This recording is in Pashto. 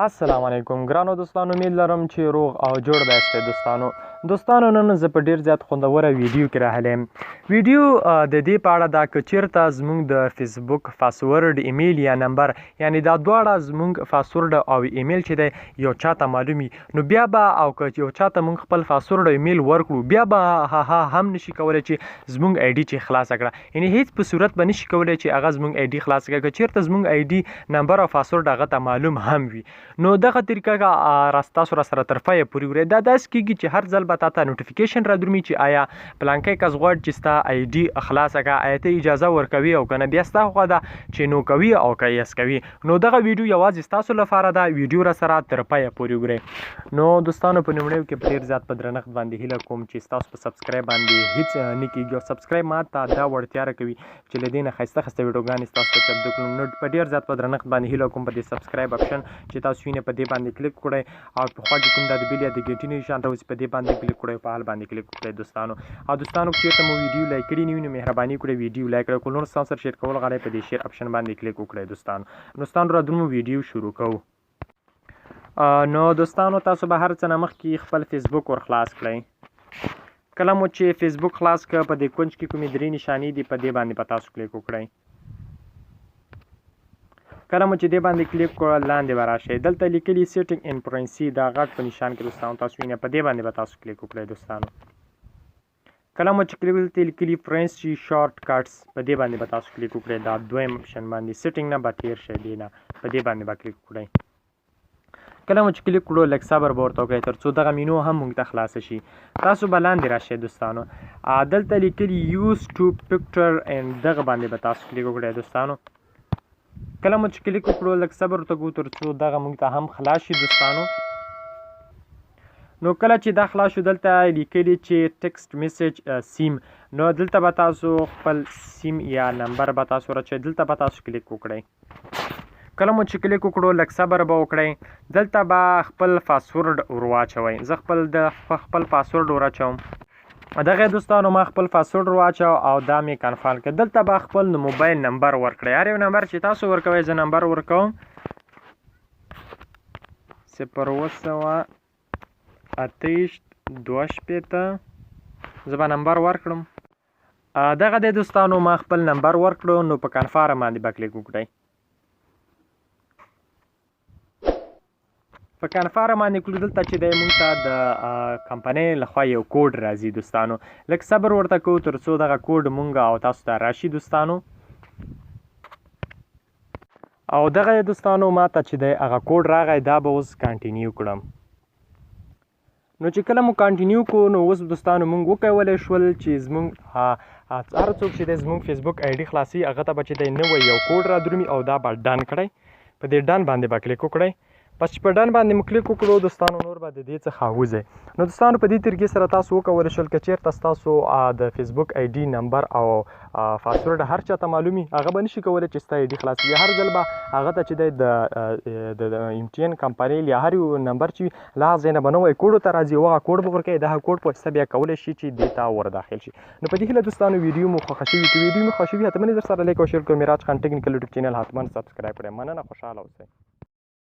السلام علیکم ګرانو دوستانو، امید لرم چې روغ او جوړ به یاستئ. دوستانو نن زه په ډیر زیات خوندوره ویډیو کې راغلی یم. ویډیو د دې په اړه ده که چیرته زموږ د فیسبوک فاسورډ ایمیل یا نمبر، یعنی دا دواړه زموږ فاسورډ او ایمیل چې دی یو چاته معلوم وي، نو بیا به او که یو چاته موږ خپل فاسورډ او ایمیل ورکړو، بیا به هغه هم نشي کولی چې زموږ ایډي چې خلاصه کړه، یعنی هیڅ په صورت به نشي کولی چې هغه زموږ ایډي خلاصه کړه که چیرته زموږ ایډي نمبر او فاسورډ هغه ته معلوم هم وي. نو دغه طریقه تاسو را سره تر پایه پورې وګورئ. دا داسې کېږي چې هر ځل به تا ته نوټیفیکیشن را درومي چې آیا پلانکی کس غواړي چې ستا ایډي خلاصه کړه، آیا ته اجازه ورکوي او که نه، بیا ستا خوا ده چې نو کوي او که یس کوي. نو دغه ویډیو یوازې ستاسو لپاره ده، ویډیو را سره تر پایه پورې وګورئ. نو دوستانو په لومړیو کې په ډېر زیات په درنښت باندې هیله کوم چې ستاسو په سبسکرایب باندې هیڅ نه کېږي او سبسکرایب ما ته دا وړتیا راکوي چې له دې نه ښایسته ښایسته ویډیوګانې ستاسو ته چمتو کړو. نو په ډېر زیات په درنښت باندې هیله کوم په دې سبسکرایب اپشن چې تاسو وینئ په دې باندې کلیک کړئ او په خوا کې کوم دا د بیل یا د ګیټي نشان راوځي په دې باندې کلیک کړئ او په حال باندې کلیک وکړئ. دوستانو که چېرته مو ویډیو لایک کړي نه وي نو مهرباني وکړئ ویډیو لایک کړئ، نور ستاسو سره شیر کول غواړئ په دې شیر اپشن باندې کلیک وکړئ. دوستانو را درومو ویډیو شروع کوو. نو دوستانو تاسو به هر څه نه مخکې خپل فیسبوک ور خلاص کړئ. کله مو چې فیسبوک خلاص کړه په دې کونج کې کومې درې نشانې دي په دې باندې به تاسو کلیک وکړئ. کله مو چې دې باندې کلیک کړه لاندې به راشئ، دلته لیکلي سیټینګ ان پرنسي دا غټ په نشان کې دوستانو تاسو وینئ، په دې باندې به تاسو کلیک وکړئ. دوستانو کله مو چې دلته لیکلي فرنسي شارټ کټس په دې باندې به تاسو کلیک وکړئ. دا دویم اپشن باندې سیټینګ نه به تیر شئ، دې نه په دې باندې به کلیک وکړئ. کله مو چې کلیک کړو لږ صبر به ورته وکړئ تر څو دغه مینو هم موږ ته خلاصه شي. تاسو به لاندې راشئ. دوستانو دلته لیکلي یوز ټو پکچر اینډ دغه باندې به تاسو کلیک وکړئ. دوستانو کله مو چې کلیک وکړو لږ صبر ورته کوو تر څو دغه موږ ته هم خلاص شي. دوستانو نو کله چې دا خلاص شو دلته لیکلي چې ټکسټ میسیج سیم، نو دلته به تاسو خپل سیم یا نمبر به تاسو راچئ، دلته به تاسو کلیک وکړئ. کله مو چې کلیک وکړو لږ صبر به وکړئ، دلته به خپل پاسورډ ور واچوئ. زه خپل پاسورډ ور اچوم. دغه دوستانو ما خپل پاسورډ ور واچو او دا مې کنفرم کړ. دلته به خپل موبایل نمبر ورکړئ، هر یو نمبر چې تاسو ورکوئ. زه نمبر ورکوم 02828، زه به نمبر ورکړم. دغه دی دوستانو ما خپل نمبر ورکړو. نو په کنفرم باندې به کلیک وکړئ. په کنفرم باندې کړو دلته چې دی موږ ته د کمپنۍ لخوا یو کوډ راځي. دوستانو لږ صبر ورته کوو تر څو دغه کوډ موږ او تاسو ته راشي. دوستانو او دغه دوستانو ما ته چې دی هغه کوډ راغی، دا به اوس کنټینیو کړم. نو چې کله مو کنټینیو کړو نو اوس دوستانو موږ وکولی شول چې زموږ هر څوک چې دی زموږ فیسبوک ایډي خلاصي هغه ته به چې دی نوی یو کوډ را درومي او دا به ډن کړئ. په دې ډن باندې به کلیک وکړئ. پس چې په ډن باندې مو کلیک وکړو دوستانو نور به د دې څخه وځئ. نو دوستانو په دې طریقې سره تاسو وکولی شول که چیرته ستاسو د فیسبوک ایډي نمبر او پاسورډ هر چاته معلومي، هغه به نشي کولی چې ستا ایډي خلاص وي. هر ځل به هغه ته چې دی د MTN کمپنۍ یا هر یو نمبر چې وي له هغه ځای نه به نوی کوډ ورته راځي او هغه کوډ به ورکوي. دغه کوډ په واسطه بیا کولی شي چې دې ته ور داخل شي. نو په دې هیله دوستانو ویډیو مو خوښه شوي، که ویډیو مو خوښه شوي حتما در سره لایک او شیر کړئ. میراج خان ټیکنیکل یوټیوب چینل حتما سبسکرایب کړئ. مننه، خوشحاله اوسئ.